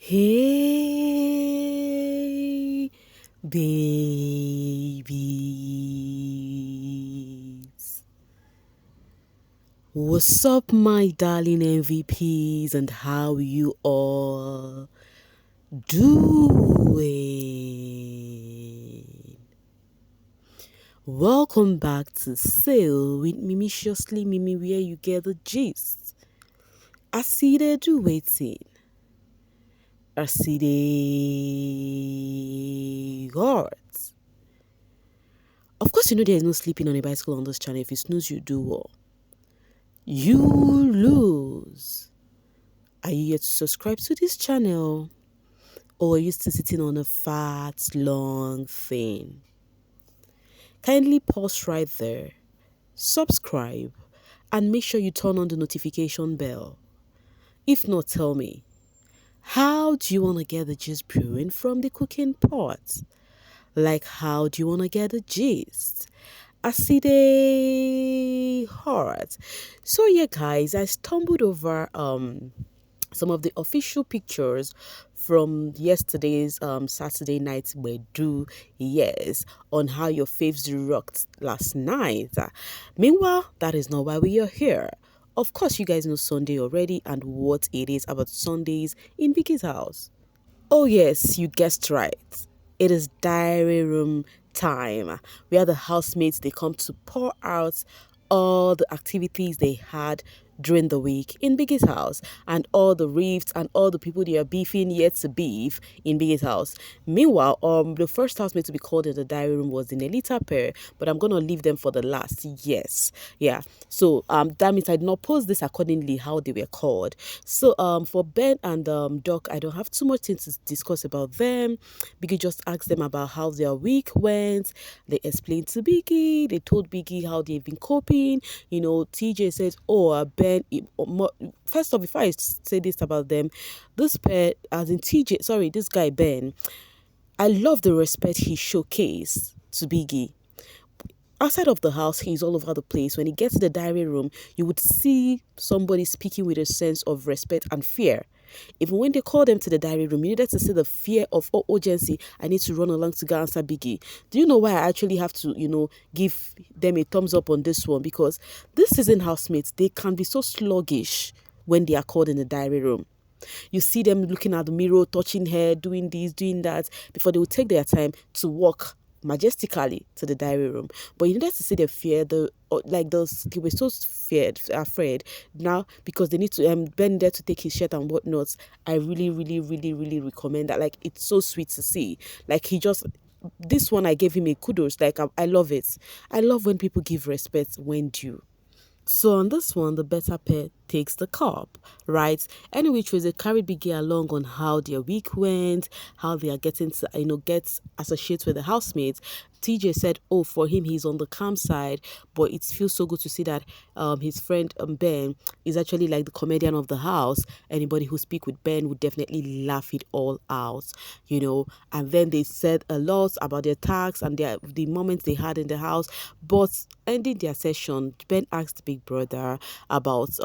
Hey, babies. What's up, my darling MVPs, and how you all doing? Welcome back to Sail with Mimiciously Mimi, where you get the gist. I see they do waiting. I see they got. Of course, you know there is no sleeping on a bicycle on this channel. If you snooze, you do well. You lose. Are you yet to subscribe to this channel? Or are you still sitting on a fat, long thing? Kindly pause right there, subscribe, and make sure you turn on the notification bell. If not, tell me, how do you want to get the gist brewing from the cooking pot? Like, how do you want to get the gist? I see they hard. So yeah, guys, I stumbled over some of the official pictures from yesterday's Saturday night do yes on how your faves rocked last night. Meanwhile, that is not why we are here. Of course, you guys know Sunday already and what it is about Sundays in Vicky's house. Oh, yes, you guessed right. It is diary room time, where the housemates they come to pour out all the activities they had during the week in Biggie's house and all the rifts and all the people they are beefing yet to beef in Biggie's house. Meanwhile, the first housemate to be called in the diary room was the Nelita pair, but I'm gonna leave them for the last. Yes, yeah. So that means I did not post this accordingly how they were called. So for Ben and Doc, I don't have too much things to discuss about them. Biggie just asked them about how their week went. They explained to Biggie. They told Biggie how they've been coping. You know, TJ said, "Oh, Ben." First off, before I say this about them, this pair, as in TJ, sorry, this guy Ben, I love the respect he showcased to Biggie. Outside of the house, he's all over the place. When he gets to the diary room, you would see somebody speaking with a sense of respect and fear. Even when they called them to the diary room, you needed to see the fear of urgency. I need to run along to go answer Biggie. Do you know why I actually have to, give them a thumbs up on this one? Because this season housemates, they can be so sluggish when they are called in the diary room. You see them looking at the mirror, touching hair, doing this, doing that, before they will take their time to walk majestically to the diary room. But you needed to see the fear, they were so afraid now because they need to Ben there to take his shirt and whatnot. I really, really, really, really recommend that. Like, it's so sweet to see. Like, this one I gave him a kudos. Like, I love it. I love when people give respect when due. So on this one, the better pair takes the cup, right? Anyway, they carried Biggie along on how their week went, how they are getting to, get associated with the housemates. TJ said, oh, for him, he's on the calm side, but it feels so good to see that his friend Ben is actually like the comedian of the house. Anybody who speak with Ben would definitely laugh it all out, And then they said a lot about their tasks and the moments they had in the house. But ending their session, Ben asked Big Brother about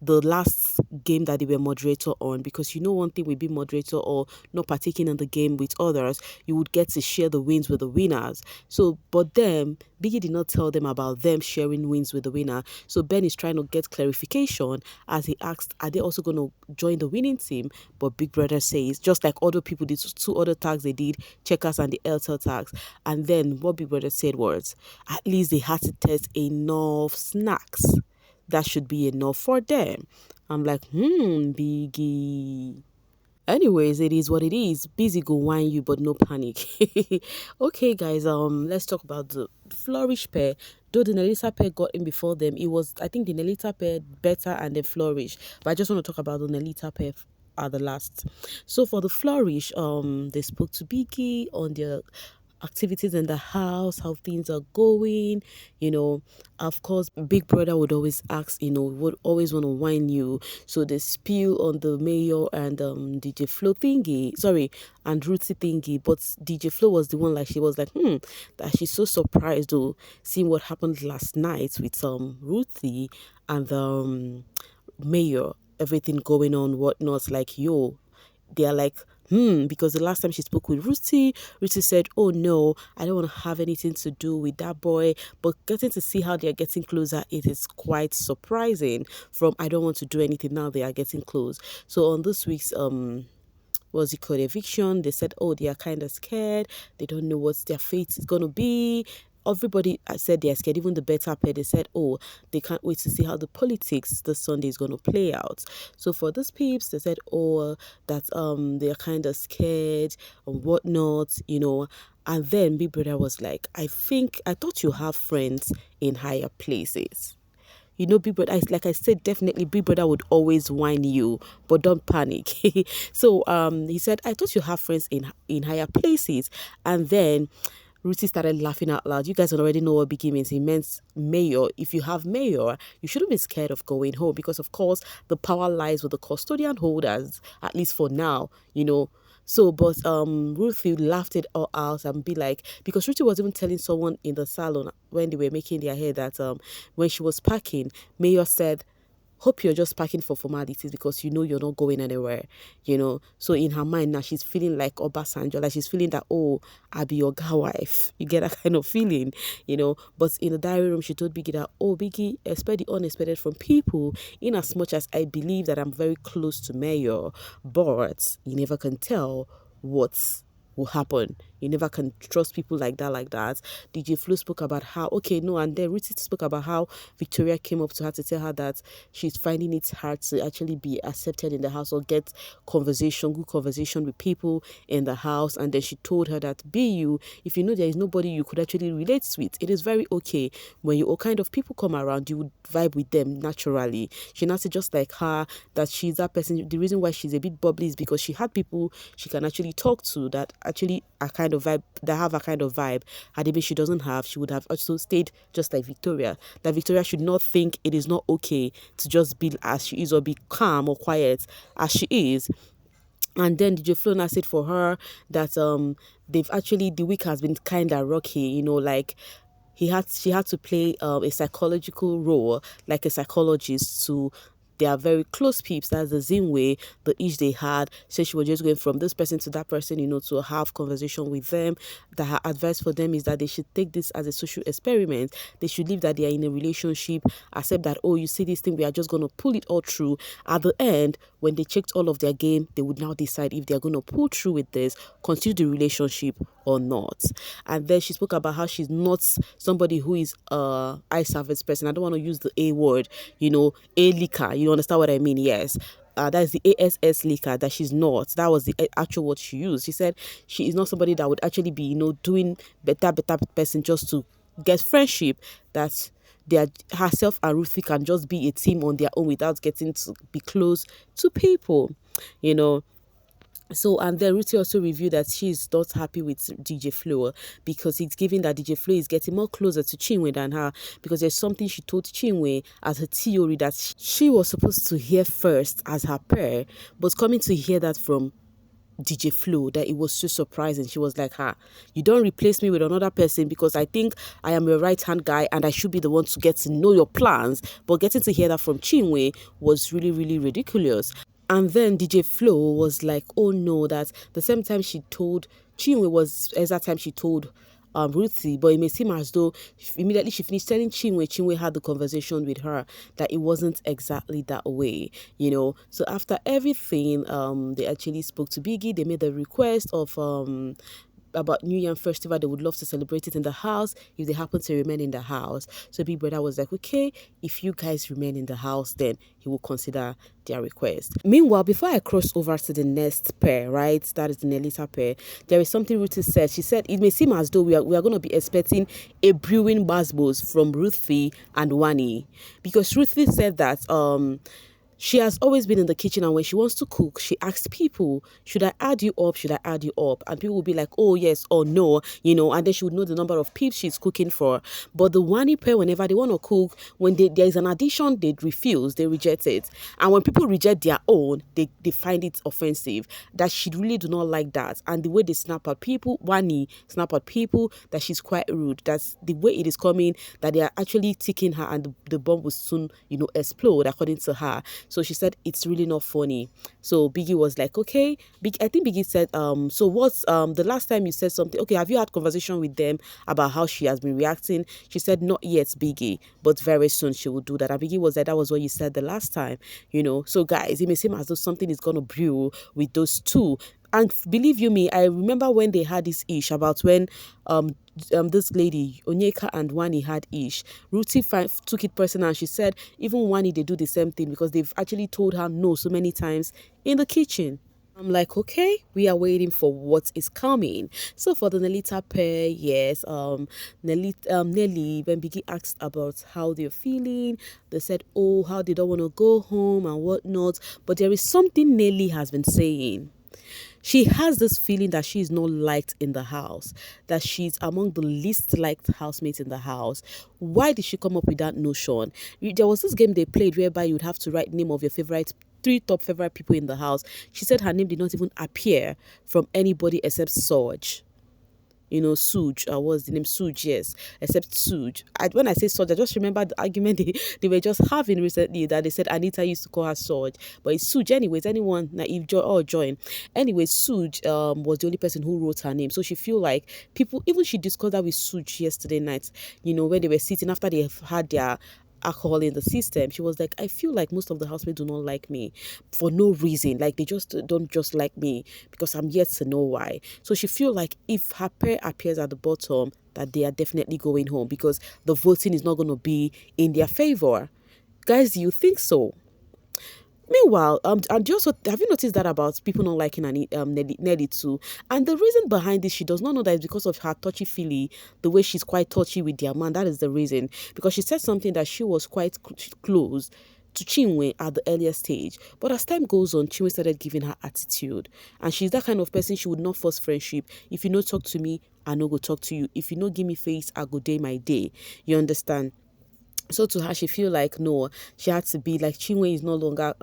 the last game that they were moderator on, because one thing with being moderator or not partaking in the game with others, you would get to share the wins with the winners. So, but then Biggie did not tell them about them sharing wins with the winner. So Ben is trying to get clarification as he asked, are they also going to join the winning team? But Big Brother says, just like other people did, two other tags they did, checkers and the LTL tags. And then what Big Brother said was, at least they had to test enough snacks. That should be enough for them. I'm like, Biggie. Anyways, it is what it is. Busy go whine you, but no panic. Okay, guys, let's talk about the Flourish pair. Though the Nelita pair got in before them, it was, I think, the Nelita pair better and then Flourish. But I just want to talk about the Nelita pair at the last. So for the Flourish, they spoke to Biggie on their activities in the house, how things are going. Of course, Big Brother would always ask, would always want to whine you. So they spill on the mayor and DJ Flo thingy, and Ruthie thingy. But DJ Flo was the one, like, she was like, that she's so surprised though, seeing what happened last night with Ruthie and mayor, everything going on, whatnot. Like, yo, they are like, because the last time she spoke with Ruthie, Ruthie said, oh no, I don't want to have anything to do with that boy. But getting to see how they are getting closer, it is quite surprising. From I don't want to do anything, now they are getting close. So on this week's what's it called, eviction, they said, oh, they are kind of scared, they don't know what their fate is going to be. Everybody said they're scared. Even the better pair, they said, oh, they can't wait to see how the politics this Sunday is going to play out. So for these peeps, they said, oh, that they're kind of scared and whatnot, and then Big Brother was like, I thought you have friends in higher places. Big Brother, like I said, definitely Big Brother would always whine you, but don't panic. So he said, I thought you have friends in higher places. And then Ruthie started laughing out loud. You guys already know what Biggie means. He meant mayor. If you have mayor, you shouldn't be scared of going home, because of course the power lies with the custodian holders, at least for now. So, but Ruthie laughed it all out and be like, because Ruthie was even telling someone in the salon when they were making their hair that when she was packing, Mayor said, hope you're just packing for formalities, because you're not going anywhere. So in her mind now, she's feeling like Obasanjo, like she's feeling that, oh, I'll be your girl wife. You get that kind of feeling. But in the diary room, she told Biggie that, oh, Biggie, expect the unexpected from people, in as much as I believe that I'm very close to Mayor, but you never can tell what will happen. You never can trust people like that. DJ Flo spoke about how, okay, no, and then Ruthie spoke about how Victoria came up to her to tell her that she's finding it hard to actually be accepted in the house or get good conversation with people in the house. And then she told her that, if you know there is nobody you could actually relate with, it is very okay when all kind of people come around, you would vibe with them naturally. She now said, just like her, that she's that person. The reason why she's a bit bubbly is because she had people she can actually talk to that actually have a kind of vibe. Had it been she doesn't have, she would have also stayed just like Victoria. That Victoria should not think it is not okay to just be as she is or be calm or quiet as she is. And then DJ Flo now said for her that the week has been kind of rocky, like she had to play a psychological role, like a psychologist, to they are very close peeps. That's the same way the each they had. So she was just going from this person to that person, to have conversation with them. That her advice for them is that they should take this as a social experiment. They should leave that they are in a relationship, accept that, oh, you see this thing, we are just going to pull it all through. At the end, when they checked all of their game, they would now decide if they're going to pull through with this, continue the relationship or not. And then she spoke about how she's not somebody who is eye service person. I don't want to use the A word, a liquor. You understand what I mean? Yes. That is the ASS liquor, that she's not. That was the actual word she used. She said she is not somebody that would actually be, doing better person just to get friendship, that herself and Ruthie can just be a team on their own without getting to be close to people. So, and then Ruthie also revealed that she's not happy with DJ Flo, because it's given that DJ Flo is getting more closer to Chinwe than her, because there's something she told Chinwe as her theory that she was supposed to hear first as her pair, but coming to hear that from DJ Flo, that it was so surprising. She was like, you don't replace me with another person, because I think I am your right hand guy and I should be the one to get to know your plans. But getting to hear that from Chinwe was really, really ridiculous. And then DJ Flo was like, oh no, that the same time she told Chinwe was as that time she told Ruthie, but it may seem as though immediately she finished telling Chinwe had the conversation with her, that it wasn't exactly that way, So after everything, they actually spoke to Biggie. They made the request of about New Year Festival. They would love to celebrate it in the house if they happen to remain in the house. So Big Brother was like, okay, if you guys remain in the house, then he will consider their request. Meanwhile, before I cross over to the next pair, right, that is the Nelita pair, there is something Ruthie said. She said it may seem as though we are going to be expecting a brewing basbos from Ruthie and Wani, because Ruthie said that she has always been in the kitchen, and when she wants to cook, she asks people, should I add you up? Should I add you up? And people will be like, oh, yes or no, and then she would know the number of peeps she's cooking for. But the Wani pair, whenever they want to cook, when there is an addition, they refuse, they reject it. And when people reject their own, they find it offensive. That she really do not like that. And the way they snap at people, Wani snap at people, that she's quite rude. That's the way it is coming, that they are actually ticking her, and the bomb will soon, explode, according to her. So she said it's really not funny. So Biggie was like, okay. I think Biggie said, so what's the last time you said something? Okay, have you had conversation with them about how she has been reacting? She said, not yet, Biggie, but very soon she will do that. And Biggie was like, that was what you said the last time, you know. So guys, it may seem as though something is gonna brew with those two. And believe you me, I remember when they had this ish about when this lady Onyeka and Wani had ish. Ruthie took it personal and she said even Wani they do the same thing because they've actually told her no so many times in the kitchen. I'm like, okay, we are waiting for what is coming. So for the Nelita pair, yes, Nelly, when Biggie asked about how they're feeling, they said, oh, how they don't want to go home and whatnot. But there is something Nelly has been saying. She has this feeling that she is not liked in the house, that she's among the least liked housemates in the house. Why did she come up with that notion? There was this game they played whereby you'd have to write name of your favorite three top favorite people in the house. She said her name did not even appear from anybody except Sorge. You know, Suge, what's the name? Suge, yes, except Suge. When I say Suge, I just remember the argument they were just having recently that they said Anita used to call her Suge, but it's Suge. Anyways, anyone naive or join. Anyways, Suge was the only person who wrote her name, so she feel like people, even she discussed that with Suge yesterday night, you know, when they were sitting after they have had their alcohol in the system. She was like, I feel like most of the housemates do not like me for no reason. Like they just don't just like me because I'm yet to know why. So she feel like if her pair appears at the bottom, that they are definitely going home because the voting is not going to be in their favor. Guys, do you think so? Meanwhile, and you also have you noticed that about people not liking Nelly too? And the reason behind this, she does not know that it's because of her touchy feely, the way she's quite touchy with their man. That is the reason. Because she said something that she was quite close to Chinwe at the earlier stage. But as time goes on, Chinwe started giving her attitude. And she's that kind of person, she would not force friendship. If you no talk to me, I no go talk to you. If you no give me face, I go day my day. You understand? So to her, she feel like no, she had to be like Chinwe is no longer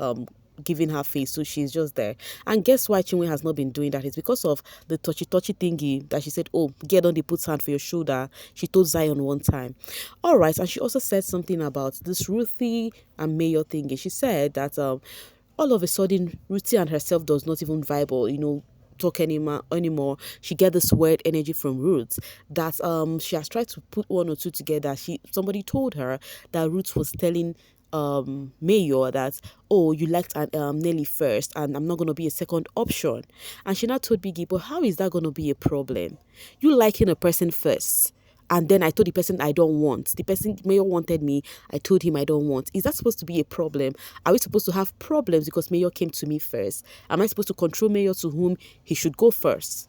giving her face, so she's just there. And guess why Chinwe has not been doing that? It's because of the touchy thingy that she said, oh, get on the put hand for your shoulder. She told Zion one time. All right, and she also said something about this Ruthie and Mayor thingy. She said that all of a sudden Ruthie and herself does not even vibe or talk anymore. She get this weird energy from Roots that she has tried to put one or two together. Somebody told her that Roots was telling Mayor that, oh, you liked Nelly first and I'm not going to be a second option. And she now told Biggie, but how is that going to be a problem? You liking a person first and then I told the person I don't want. The person Mayor wanted me. I told him I don't want. Is that supposed to be a problem? Are we supposed to have problems because Mayor came to me first? Am I supposed to control Mayor to whom he should go first?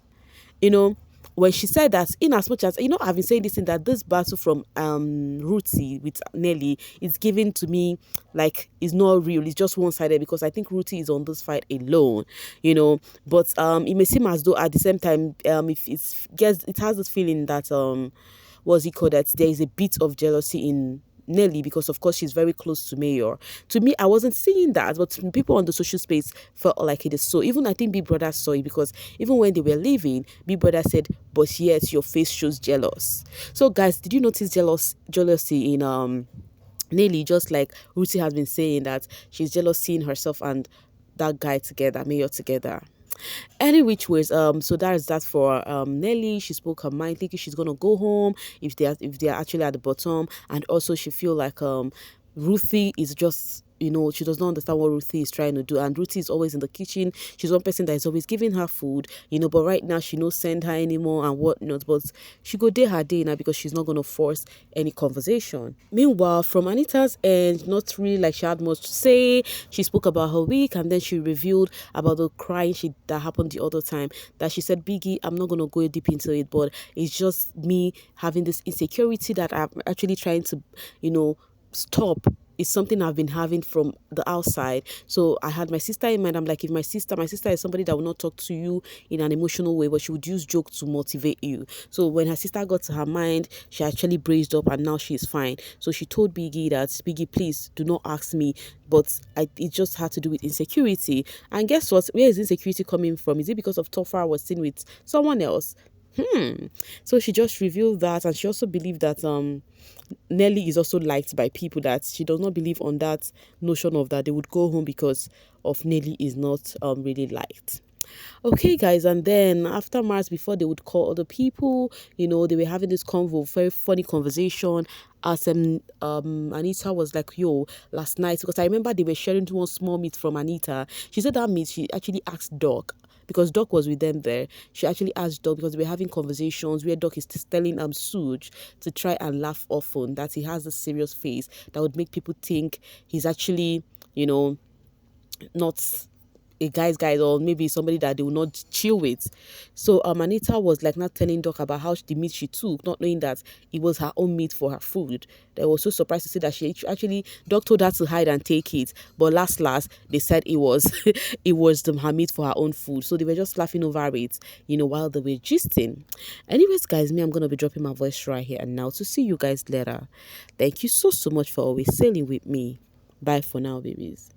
You know, when she said that, in as much as, I've been saying this thing that this battle from Ruthie with Nelly is given to me like it's not real. It's just one-sided because I think Ruthie is on this fight alone, But it may seem as though at the same time, if it has this feeling that what's it called, that there is a bit of jealousy in Nelly because of course she's very close to Mayor. To me, I wasn't seeing that, but people on the social space felt like it is so. Even I think Big Brother saw it because even when they were leaving, Big Brother said, but yet your face shows jealous. So guys, did you notice jealousy in Nelly? Just like Ruthie has been saying that she's jealous seeing herself and that guy together, Mayor together. Any which ways, so that is that for Nelly. She spoke her mind, thinking she's gonna go home if they're actually at the bottom, and also she feel like Ruthie is just, she does not understand what Ruthie is trying to do. And Ruthie is always in the kitchen. She's one person that is always giving her food, but right now she no send her anymore and whatnot. But she go day her day now because she's not going to force any conversation. Meanwhile, from Anita's end, not really like she had much to say. She spoke about her week and then she revealed about the crying that happened the other time. That she said, Biggie, I'm not going to go deep into it, but it's just me having this insecurity that I'm actually trying to, stop. It's something I've been having from the outside. So I had my sister in mind. I'm like, if my sister is somebody that will not talk to you in an emotional way, but she would use joke to motivate you. So when her sister got to her mind, she actually braced up and now she's fine. So she told Biggie that, Biggie, please do not ask me. But it just had to do with insecurity. And guess what? Where is insecurity coming from? Is it because of Tofar was seen with someone else? So she just revealed that, and she also believed that Nelly is also liked by people, that she does not believe on that notion of that they would go home because of Nelly is not really liked. Okay, guys, and then afterwards, before they would call other people, they were having this convo, very funny conversation. As Anita was like, "Yo, last night," because I remember they were sharing one small meat from Anita. She said that meat she actually asked Doc, because Doc was with them there. She actually asked Doc because they were having conversations where Doc is telling Suj to try and laugh often, that he has a serious face that would make people think he's actually, not a guy's guy, or maybe somebody that they will not chill with. So Anita was like not telling Doc about how the meat she took, not knowing that it was her own meat for her food. They were so surprised to see that she actually, Doc told her to hide and take it, but last they said it was it was her meat for her own food. So they were just laughing over it, while they were gisting. Anyways, guys, me, I'm gonna be dropping my voice right here and now to see you guys later. Thank you so much for always sailing with me. Bye for now, babies.